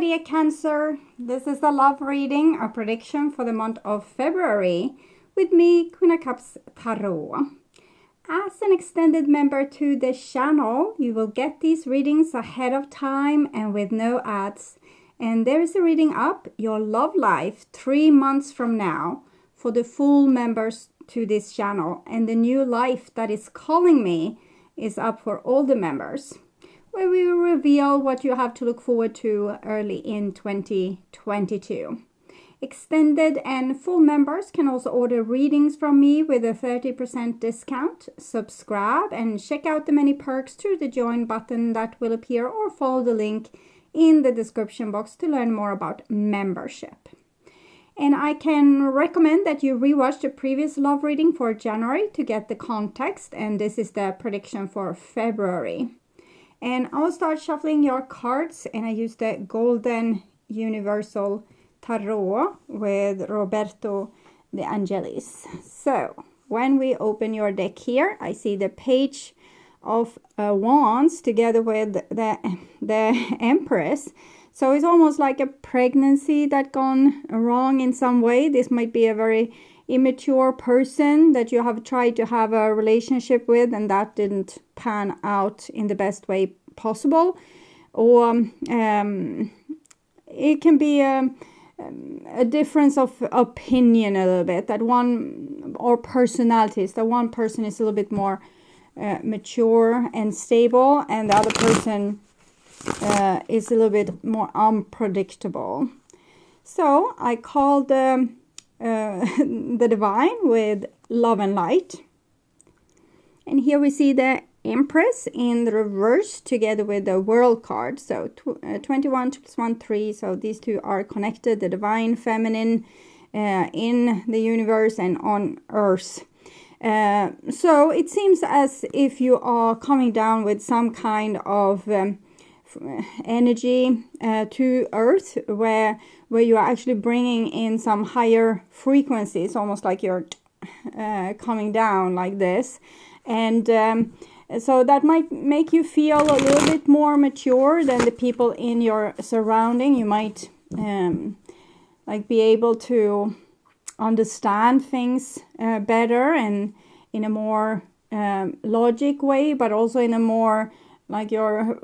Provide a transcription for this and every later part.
dear Cancer. This is the love reading, a prediction for the month of February with me, Queen of Cups Tarot. As an extended member to this channel, you will get these readings ahead of time and with no ads. And there is a reading up, your love life, 3 months from now for the full members to this channel. And the new life that is calling me is up for all the members, where we will reveal what you have to look forward to early in 2022. Extended and full members can also order readings from me with a 30% discount. Subscribe and check out the many perks through the join button that will appear, or follow the link in the description box to learn more about membership. And I can recommend that you rewatch the previous love reading for January to get the context, and this is the prediction for February. And I will start shuffling your cards, and I use the Golden Universal Tarot with Roberto De Angelis. So when we open your deck here, I see the Page of Wands together with the Empress. So it's almost like a pregnancy that gone wrong in some way. This might be a very immature person that you have tried to have a relationship with, and that didn't pan out in the best way possible. Or it can be a difference of opinion a little bit, that one, or personalities, that one person is a little bit more mature and stable, and the other person is a little bit more unpredictable. So I call the Divine with Love and Light. And here we see the Empress in the reverse together with the World card. So 21 + 1, 3. So these two are connected, the Divine Feminine in the universe and on Earth. So it seems as if you are coming down with some kind of energy to Earth, where you are actually bringing in some higher frequencies, almost like you're coming down like this. And so that might make you feel a little bit more mature than the people in your surrounding. You might like be able to understand things better and in a more logic way, but also in a more like your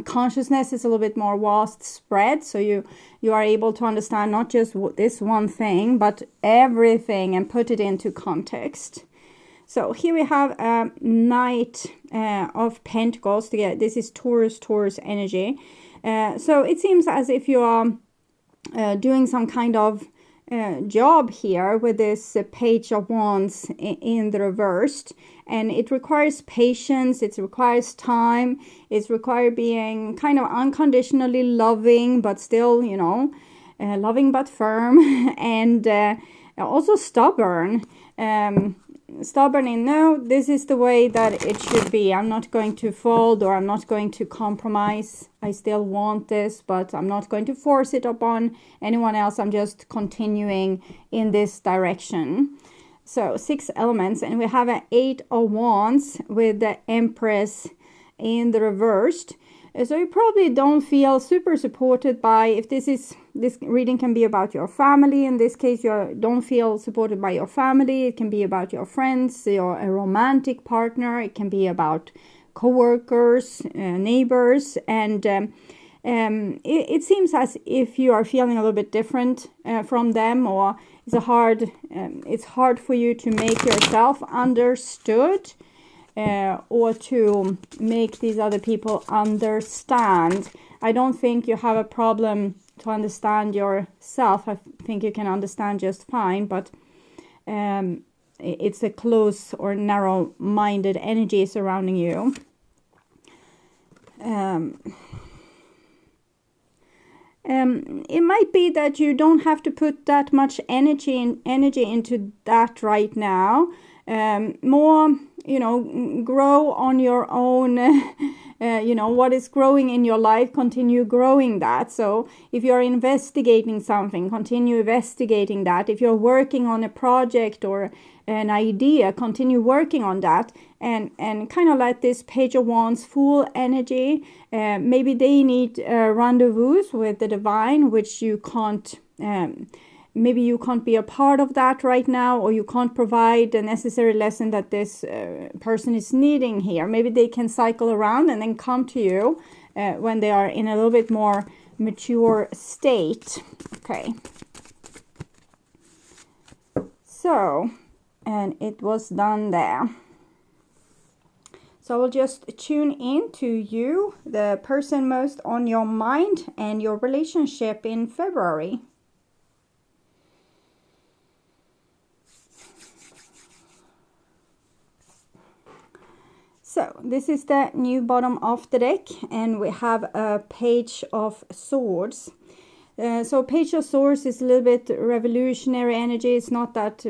consciousness is a little bit more vast spread, so you are able to understand not just this one thing but everything and put it into context. So here we have a Knight of Pentacles together. This is Taurus energy. So it seems as if you are doing some kind of job here with this Page of Wands in the reversed, and it requires patience, it requires time, it's required being kind of unconditionally loving, but still, you know, loving but firm, and also stubborn. Stubborn in, no, this is the way that it should be. I'm not going to fold, or I'm not going to compromise. I still want this, but I'm not going to force it upon anyone else. I'm just continuing in this direction. So 6 elements, and we have an 8 of Wands with the Empress in the reversed. So you probably don't feel super supported by, if this reading can be about your family. In this case, you don't feel supported by your family. It can be about your friends, a romantic partner. It can be about co-workers, neighbors. And it seems as if you are feeling a little bit different from them, or it's hard for you to make yourself understood. Or to make these other people understand. I don't think you have a problem to understand yourself. I think you can understand just fine, but it's a close or narrow-minded energy surrounding you. It might be that you don't have to put that much energy into that right now. more, grow on your own, what is growing in your life, continue growing that. So if you're investigating something, continue investigating that. If you're working on a project or an idea, continue working on that, and kind of let this Page of Wands full energy. Maybe they need rendezvous with the divine, which you can't, maybe you can't be a part of that right now, or you can't provide the necessary lesson that this person is needing here. Maybe they can cycle around and then come to you when they are in a little bit more mature state. Okay. So, and it was done there. So I will just tune in to you, the person most on your mind, and your relationship in February. So this is the new bottom of the deck, and we have a Page of Swords. So Page of Swords is a little bit revolutionary energy. It's not that,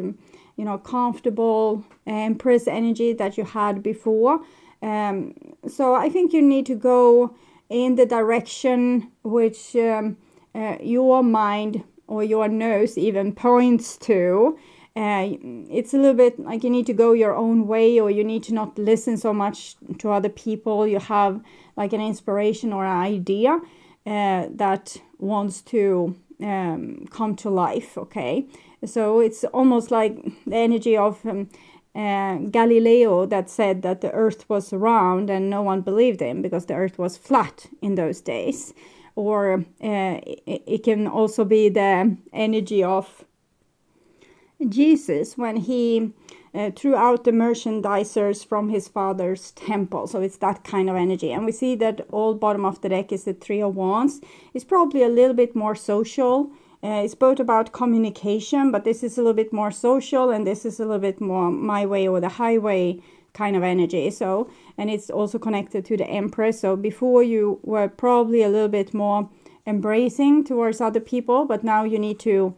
comfortable Empress energy that you had before. So I think you need to go in the direction which your mind or your nose even points to. It's a little bit like you need to go your own way, or you need to not listen so much to other people. You have like an inspiration or an idea that wants to come to life. Okay, so it's almost like the energy of Galileo that said that the earth was round, and no one believed him because the earth was flat in those days. Or it can also be the energy of Jesus when he threw out the merchandisers from his father's temple. So it's that kind of energy. And we see that all bottom of the deck is the Three of Wands. It's probably a little bit more social. It's both about communication, but this is a little bit more social, and this is a little bit more my way or the highway kind of energy. So, and it's also connected to the Empress. So before you were probably a little bit more embracing towards other people, but now you need to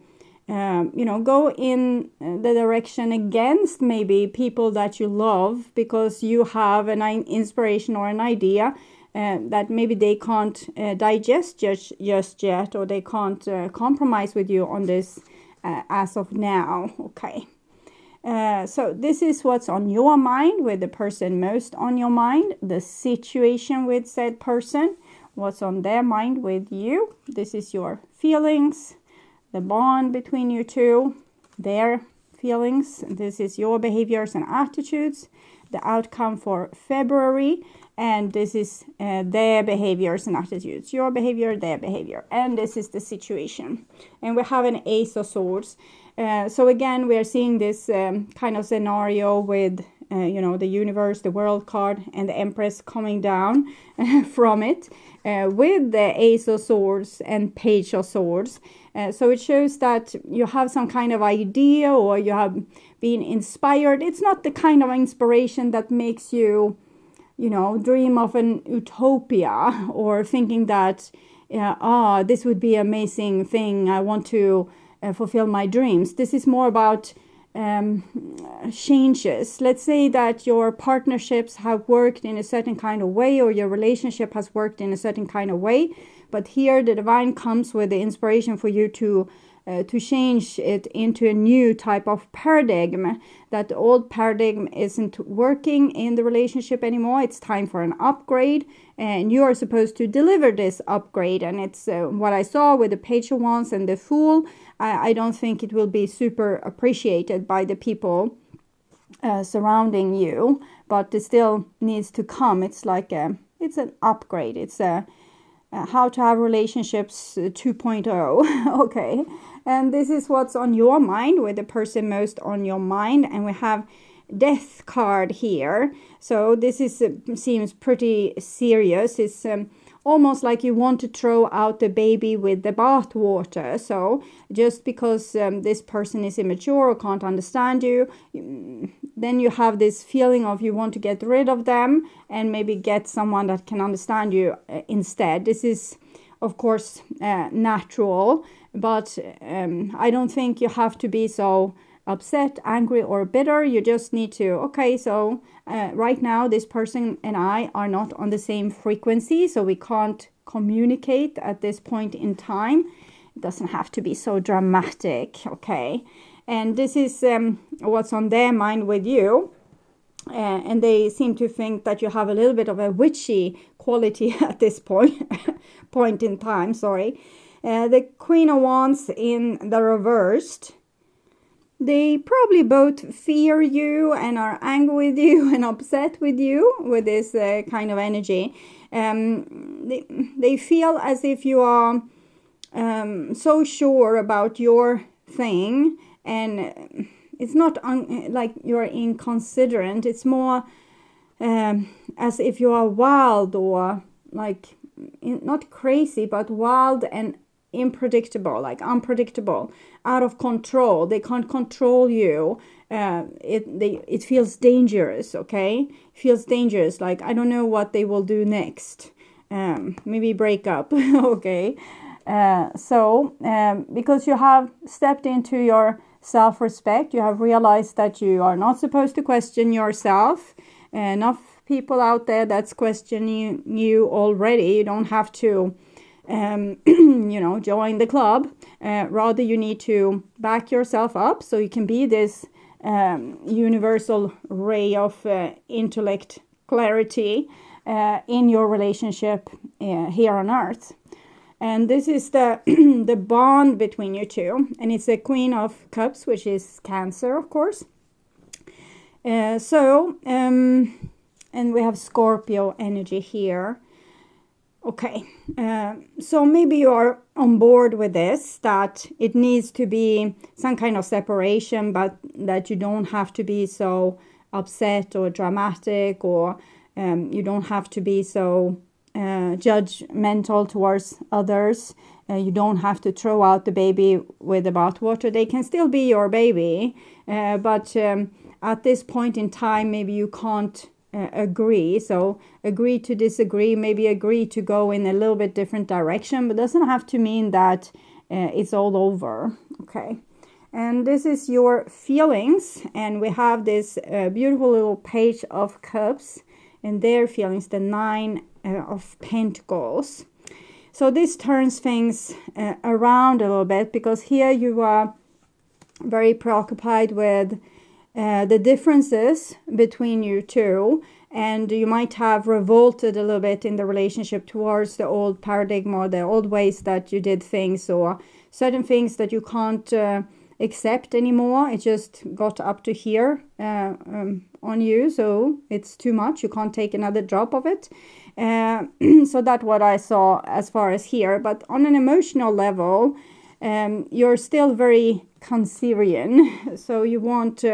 go in the direction against maybe people that you love, because you have an inspiration or an idea that maybe they can't digest just yet, or they can't compromise with you on this as of now. Okay. So this is what's on your mind, with the person most on your mind, the situation with said person, what's on their mind with you. This is your feelings, the bond between you two, their feelings. This is your behaviors and attitudes, the outcome for February, and this is their behaviors and attitudes, your behavior, their behavior, and this is the situation. And we have an Ace of Swords. So again, we are seeing this kind of scenario with the universe, the world card, and the Empress coming down from it with the Ace of Swords and Page of Swords. So it shows that you have some kind of idea, or you have been inspired. It's not the kind of inspiration that makes you, dream of an utopia, or thinking that, this would be an amazing thing. I want to fulfill my dreams. This is more about changes. Let's say that your partnerships have worked in a certain kind of way, or your relationship has worked in a certain kind of way, but here the divine comes with the inspiration for you to change it into a new type of paradigm. That the old paradigm isn't working in the relationship anymore. It's time for an upgrade, and you are supposed to deliver this upgrade. And it's what I saw with the Page of Wands and the Fool. I don't think it will be super appreciated by the people surrounding you, but it still needs to come. It's like it's an upgrade. It's a how to have relationships 2.0. Okay, and this is what's on your mind, with the person most on your mind. And we have Death card here. So this is seems pretty serious. It's almost like you want to throw out the baby with the bath water. So just because this person is immature or can't understand you, then you have this feeling of you want to get rid of them and maybe get someone that can understand you instead. This is, of course, natural, but I don't think you have to be so upset, angry, or bitter. You just need to, okay, so right now this person and I are not on the same frequency, so we can't communicate at this point in time. It doesn't have to be so dramatic, okay? And this is what's on their mind with you. And they seem to think that you have a little bit of a witchy quality at this point in time, sorry. The Queen of Wands in the reversed. They probably both fear you and are angry with you and upset with you with this kind of energy. They feel as if you are so sure about your thing, and it's not like you're inconsiderate. It's more as if you are wild, or like not crazy, but wild and unpredictable, out of control. They can't control you. It feels dangerous, okay? It feels dangerous, like I don't know what they will do next. Maybe break up, okay? Because you have stepped into your self-respect, you have realized that you are not supposed to question yourself. Enough people out there that's questioning you already. You don't have to join the club. Rather, you need to back yourself up so you can be this universal ray of intellect clarity in your relationship here on earth. And this is the the bond between you two, and it's the Queen of Cups, which is Cancer, of course. And we have Scorpio energy here. Okay, so maybe you're on board with this, that it needs to be some kind of separation, but that you don't have to be so upset or dramatic, or you don't have to be so judgmental towards others. You don't have to throw out the baby with the bathwater. They can still be your baby, but at this point in time, maybe you can't agree. So agree to disagree, maybe agree to go in a little bit different direction, but doesn't have to mean that it's all over. Okay. And this is your feelings, and we have this beautiful little Page of Cups and their feelings, the Nine of Pentacles. So this turns things around a little bit, because here you are very preoccupied with the differences between you two, and you might have revolted a little bit in the relationship towards the old paradigm or the old ways that you did things, or certain things that you can't accept anymore. It just got up to here on you, so it's too much. You can't take another drop of it. So that's what I saw as far as here. But on an emotional level, you're still very Cancerian, so you want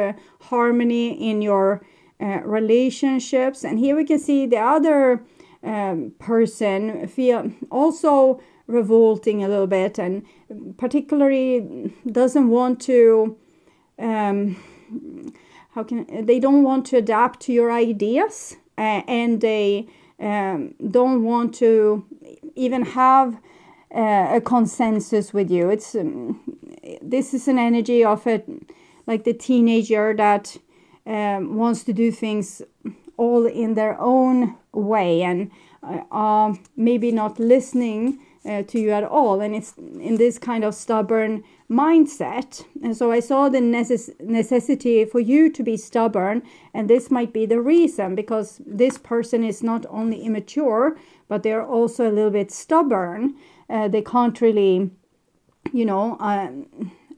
harmony in your relationships. And here we can see the other person feel also revolting a little bit, and particularly doesn't want to they don't want to adapt to your ideas, and they don't want to even have a consensus with you. It's this is an energy of it, like the teenager that wants to do things all in their own way, and maybe not listening to you at all, and it's in this kind of stubborn mindset. And so I saw the necessity for you to be stubborn, and this might be the reason, because this person is not only immature, but they're also a little bit stubborn. They can't really,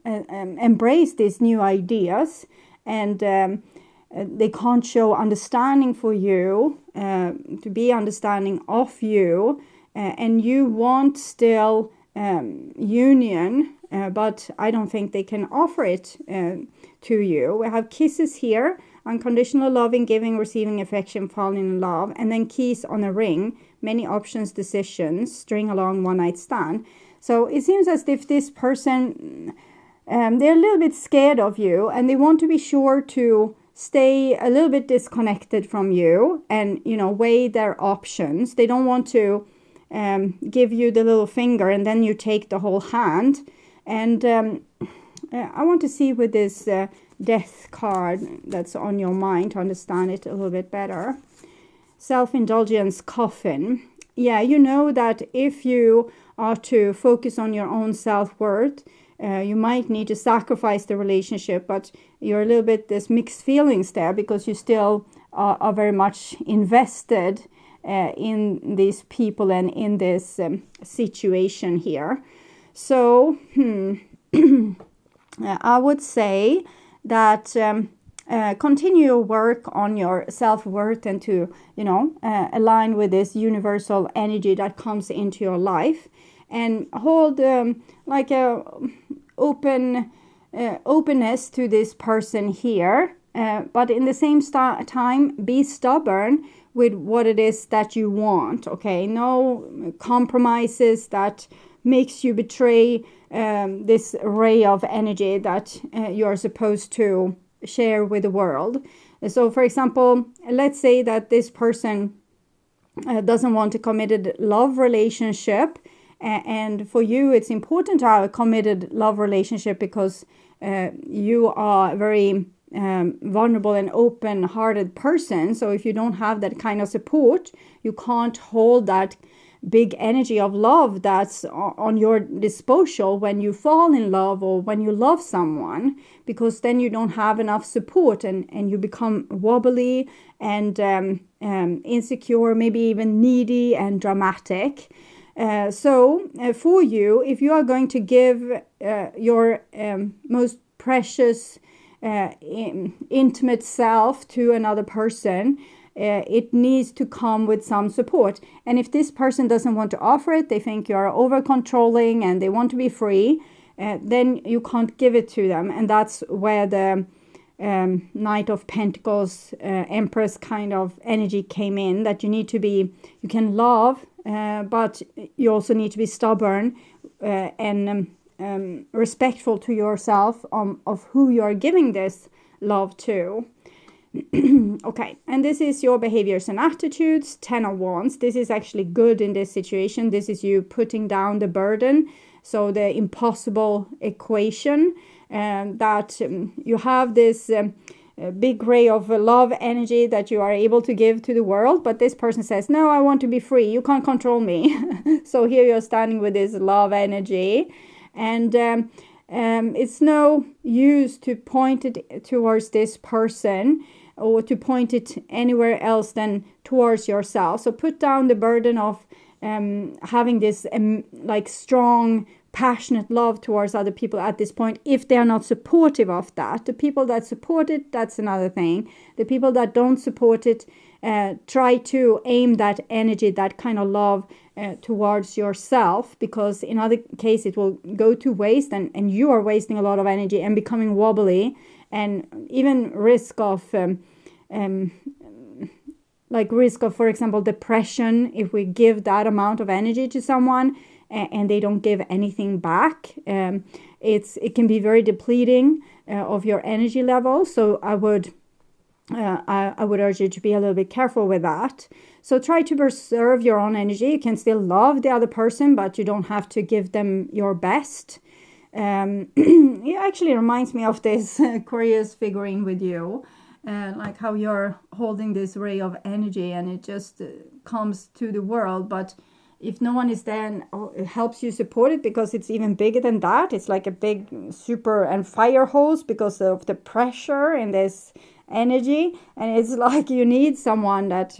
embrace these new ideas, and they can't show understanding for you, to be understanding of you, and you want still union, but I don't think they can offer it to you. We have kisses here, unconditional loving, giving, receiving affection, falling in love, and then keys on a ring, many options, decisions, string along, one night stand. So it seems as if this person, they're a little bit scared of you, and they want to be sure to stay a little bit disconnected from you and, weigh their options. They don't want to give you the little finger and then you take the whole hand. And I want to see with this death card that's on your mind to understand it a little bit better. Self-indulgence coffin. Yeah, you know that if you are to focus on your own self-worth, you might need to sacrifice the relationship, but you're a little bit, there's mixed feelings there because you still are very much invested in these people and in this situation here. So I would say that continue your work on your self-worth and to, align with this universal energy that comes into your life, and hold like a openness to this person here, but in the same time be stubborn with what it is that you want. Okay, no compromises that makes you betray this ray of energy that you're supposed to share with the world. So for example, let's say that this person doesn't want a committed love relationship, and for you it's important to have a committed love relationship because you are a very vulnerable and open-hearted person. So if you don't have that kind of support, you can't hold that big energy of love that's on your disposal when you fall in love or when you love someone, because then you don't have enough support and you become wobbly and insecure, maybe even needy and dramatic. So for you, if you are going to give your most precious intimate self to another person, it needs to come with some support. And if this person doesn't want to offer it, they think you are over controlling and they want to be free, then you can't give it to them. And that's where the Knight of Pentacles, Empress kind of energy came in, that you can love, but you also need to be stubborn and respectful to yourself of who you are giving this love to. Okay, and this is your behaviors and attitudes. 10 of Wands. This is actually good in this situation. This is you putting down the burden. So the impossible equation, that you have this big ray of love energy that you are able to give to the world, but this person says, no, I want to be free, you can't control me. So here you're standing with this love energy, and it's no use to point it towards this person or to point it anywhere else than towards yourself. So put down the burden of having this like strong, passionate love towards other people at this point, if they're not supportive of that. The people that support it, that's another thing. The people that don't support it, try to aim that energy, that kind of love towards yourself, because in other case it will go to waste, and you are wasting a lot of energy and becoming wobbly, and even risk of for example, depression. If we give that amount of energy to someone and they don't give anything back, it can be very depleting of your energy level. So I would urge you to be a little bit careful with that. So try to preserve your own energy. You can still love the other person, but you don't have to give them your best. It actually reminds me of this Aquarius figurine with you, like how you're holding this ray of energy and it just comes to the world. But if no one is there and it helps you support it, because it's even bigger than that, it's like a big super and fire hose because of the pressure in this energy, and it's like you need someone that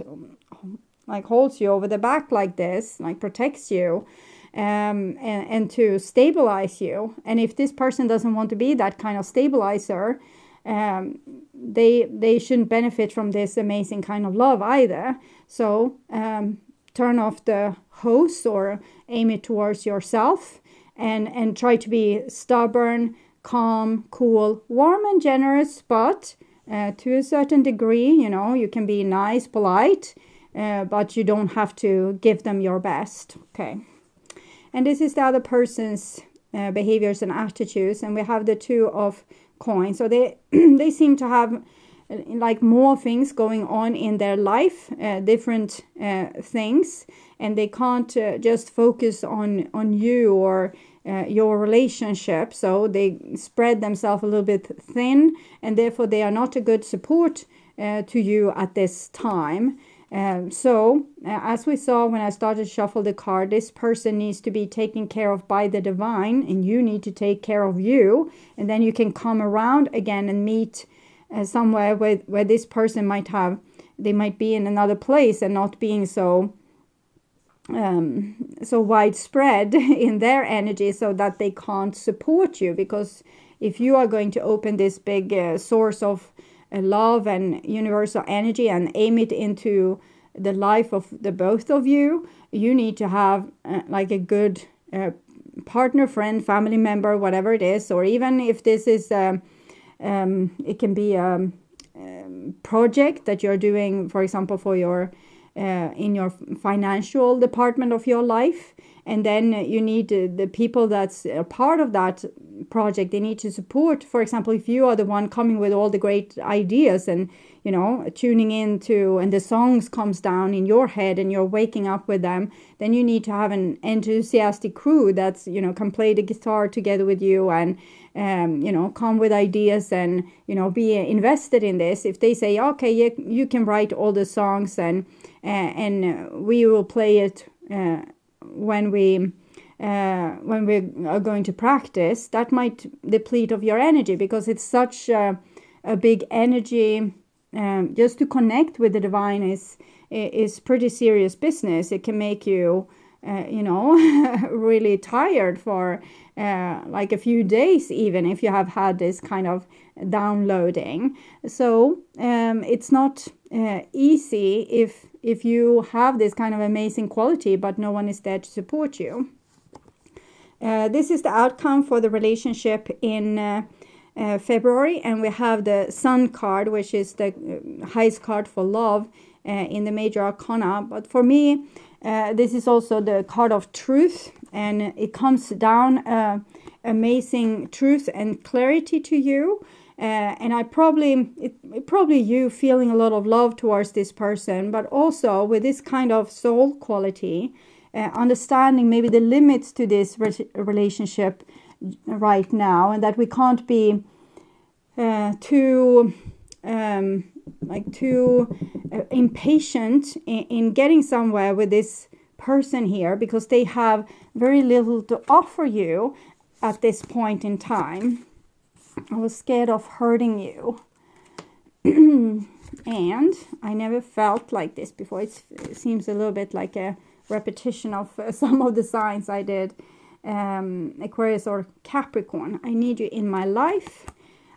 like holds you over the back like this, like protects you, and to stabilize you. And if this person doesn't want to be that kind of stabilizer, they shouldn't benefit from this amazing kind of love either. So turn off the hose or aim it towards yourself, and try to be stubborn, calm, cool, warm and generous, but to a certain degree. You can be nice, polite, but you don't have to give them your best. Okay. And this is the other person's behaviors and attitudes, and we have the Two of Coins. So they seem to have like more things going on in their life, different things, and they can't just focus on you or your relationship. So they spread themselves a little bit thin, and therefore they are not a good support to you at this time. So as we saw when I started to shuffle the card, this person needs to be taken care of by the divine, and you need to take care of you. And then you can come around again and meet somewhere where this person they might be in another place and not being so widespread in their energy, so that they can't support you. Because if you are going to open this big source of love and universal energy and aim it into the life of the both of you, you need to have like a good partner, friend, family member, whatever it is. Or even if this is it can be a project that you're doing, for example, for your in your financial department of your life, and then you need the people that's a part of that project, they need to support. For example, if you are the one coming with all the great ideas and tuning into, and the songs comes down in your head and you're waking up with them, then you need to have an enthusiastic crew that's can play the guitar together with you and come with ideas and be invested in this. If they say, okay, you can write all the songs and we will play it when we are going to practice, that might deplete of your energy, because it's such a big energy. Just to connect with the divine is pretty serious business. It can make you really tired for like a few days, even if you have had this kind of downloading. So it's not easy if you have this kind of amazing quality but no one is there to support you. This is the outcome for the relationship in February, and we have the Sun card, which is the highest card for love in the major arcana. But for me, this is also the card of truth, and it comes down amazing truth and clarity to you. And probably you feeling a lot of love towards this person, but also with this kind of soul quality, understanding maybe the limits to this relationship right now, and that we can't be too impatient in getting somewhere with this person here, because they have very little to offer you at this point in time. I was scared of hurting you. And I never felt like this before. It seems a little bit like a repetition of some of the signs I did. Aquarius or Capricorn. I need you in my life.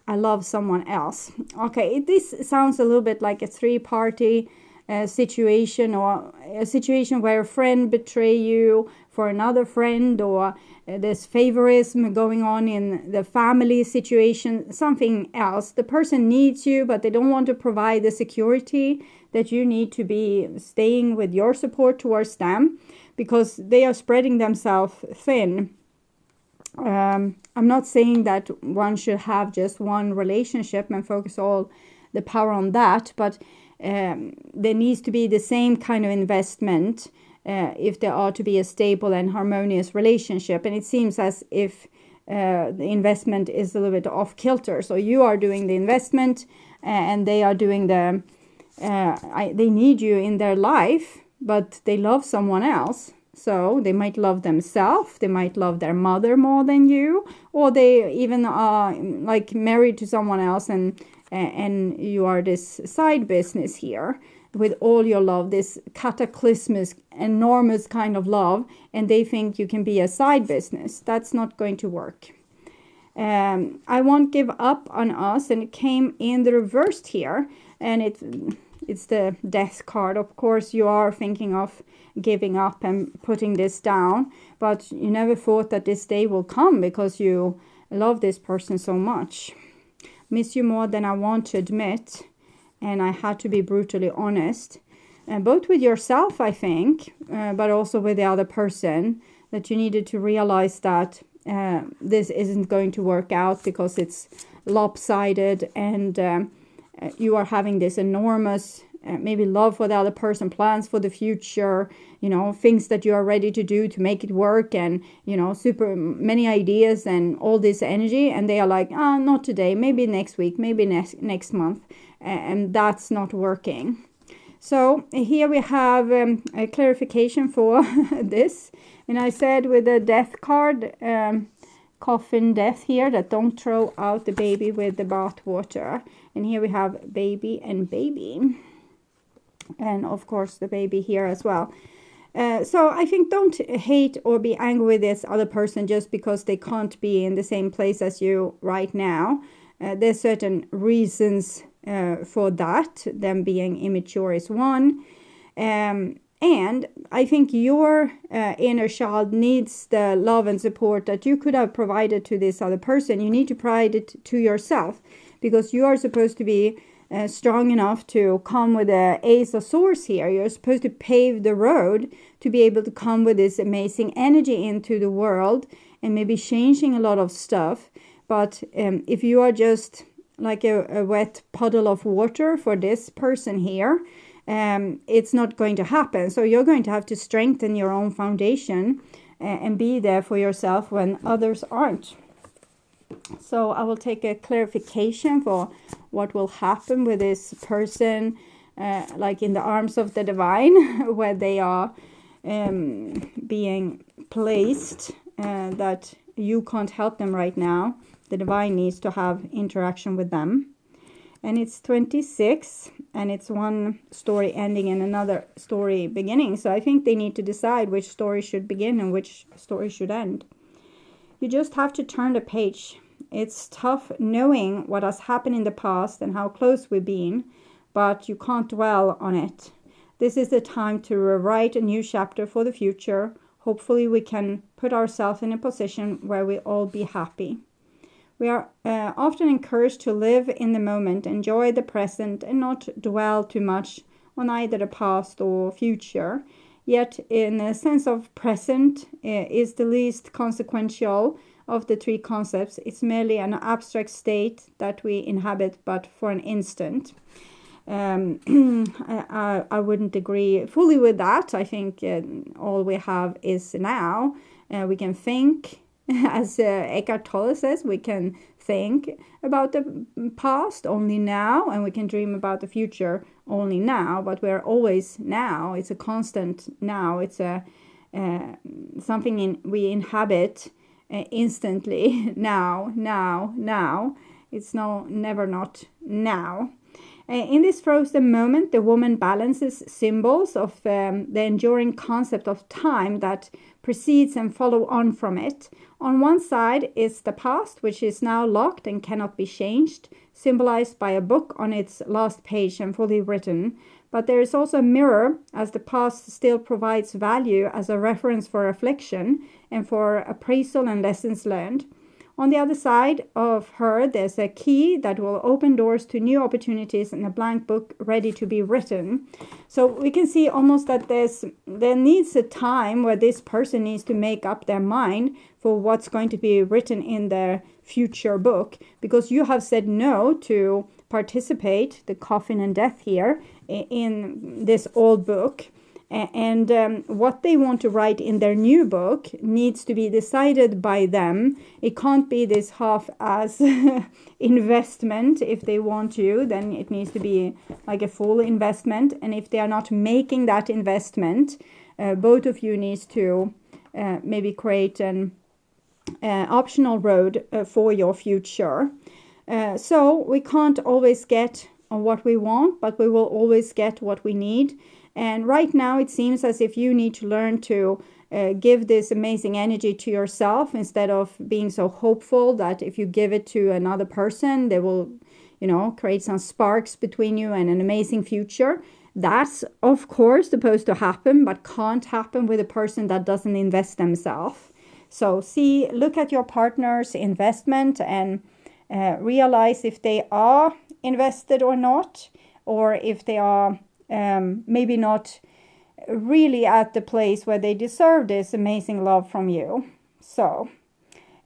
I love someone else. Okay, this sounds a little bit like a three-party situation, or a situation where a friend betray you for another friend, or there's favorism going on in the family situation, something else. The person needs you, but they don't want to provide the security that you need to be staying with your support towards them, because they are spreading themselves thin. I'm not saying that one should have just one relationship and focus all the power on that, but there needs to be the same kind of investment if there are to be a stable and harmonious relationship. And it seems as if the investment is a little bit off kilter. So you are doing the investment and they are doing they need you in their life, but they love someone else. So they might love themselves, they might love their mother more than you, or they even are like married to someone else, and you are this side business here with all your love, this cataclysmic, enormous kind of love, and they think you can be a side business. That's not going to work. I won't give up on us, and it came in the reversed here, and it's the death card. Of course, you are thinking of giving up and putting this down, but you never thought that this day will come because you love this person so much. Miss you more than I want to admit, and I had to be brutally honest, both with yourself, I think, but also with the other person, that you needed to realize that this isn't going to work out because it's lopsided, and you are having this enormous maybe love for the other person, plans for the future, things that you are ready to do to make it work, and super many ideas and all this energy, and they are like, not today, maybe next week, maybe next month, and that's not working. So here we have a clarification for this, and I said with the death card, coffin death here, that don't throw out the baby with the bath water. And here we have baby and baby, and of course the baby here as well. So I think don't hate or be angry with this other person just because they can't be in the same place as you right now. There's certain reasons for that. Them being immature is one. And I think your inner child needs the love and support that you could have provided to this other person. You need to provide it to yourself, because you are supposed to be strong enough to come with the Ace of Swords here. You're supposed to pave the road to be able to come with this amazing energy into the world and maybe changing a lot of stuff. But if you are just like a wet puddle of water for this person here, it's not going to happen. So you're going to have to strengthen your own foundation and be there for yourself when others aren't. So I will take a clarification for what will happen with this person, like in the arms of the divine, where they are being placed, that you can't help them right now. The divine needs to have interaction with them. And it's 26, and it's one story ending and another story beginning. So I think they need to decide which story should begin and which story should end. You just have to turn the page. It's tough knowing what has happened in the past and how close we've been, but you can't dwell on it. This is the time to rewrite a new chapter for the future. Hopefully we can put ourselves in a position where we all be happy. We are often encouraged to live in the moment, enjoy the present, and not dwell too much on either the past or future. Yet, in a sense of present, is the least consequential of the three concepts. It's merely an abstract state that we inhabit, but for an instant. I wouldn't agree fully with that. I think all we have is now. We can think. As Eckhart Tolle says, we can think about the past only now, and we can dream about the future only now, but we're always now. It's a constant now. It's a something we inhabit instantly. Now. It's never not now. In this frozen moment, the woman balances symbols of the enduring concept of time that precedes and follow on from it. On one side is the past, which is now locked and cannot be changed, symbolized by a book on its last page and fully written. But there is also a mirror, as the past still provides value as a reference for reflection and for appraisal and lessons learned. On the other side of her, there's a key that will open doors to new opportunities and a blank book ready to be written. So we can see almost that there needs a time where this person needs to make up their mind for what's going to be written in their future book, because you have said no to participate, the coffin and death here, in this old book. And what they want to write in their new book needs to be decided by them. It can't be this half-ass investment. If they want to, then it needs to be like a full investment. And if they are not making that investment, both of you needs to maybe create an optional road for your future. So we can't always get what we want, but we will always get what we need. And right now it seems as if you need to learn to give this amazing energy to yourself, instead of being so hopeful that if you give it to another person, they will, create some sparks between you and an amazing future. That's, of course, supposed to happen, but can't happen with a person that doesn't invest themselves. So look at your partner's investment and realize if they are invested or not, or if they are maybe not really at the place where they deserve this amazing love from you. So,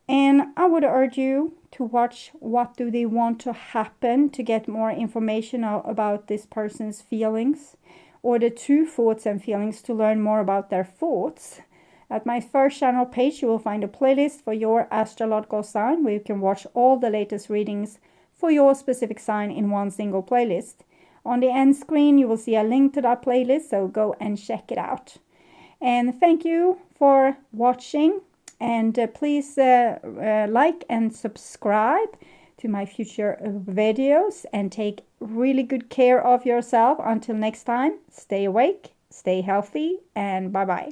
and I would urge you to watch what do they want to happen to get more information about this person's feelings, or the two thoughts and feelings to learn more about their thoughts. At my first channel page, you will find a playlist for your astrological sign where you can watch all the latest readings for your specific sign in one single playlist. On the end screen, you will see a link to that playlist, so go and check it out. And thank you for watching, and please like and subscribe to my future videos, and take really good care of yourself. Until next time, stay awake, stay healthy, and bye-bye.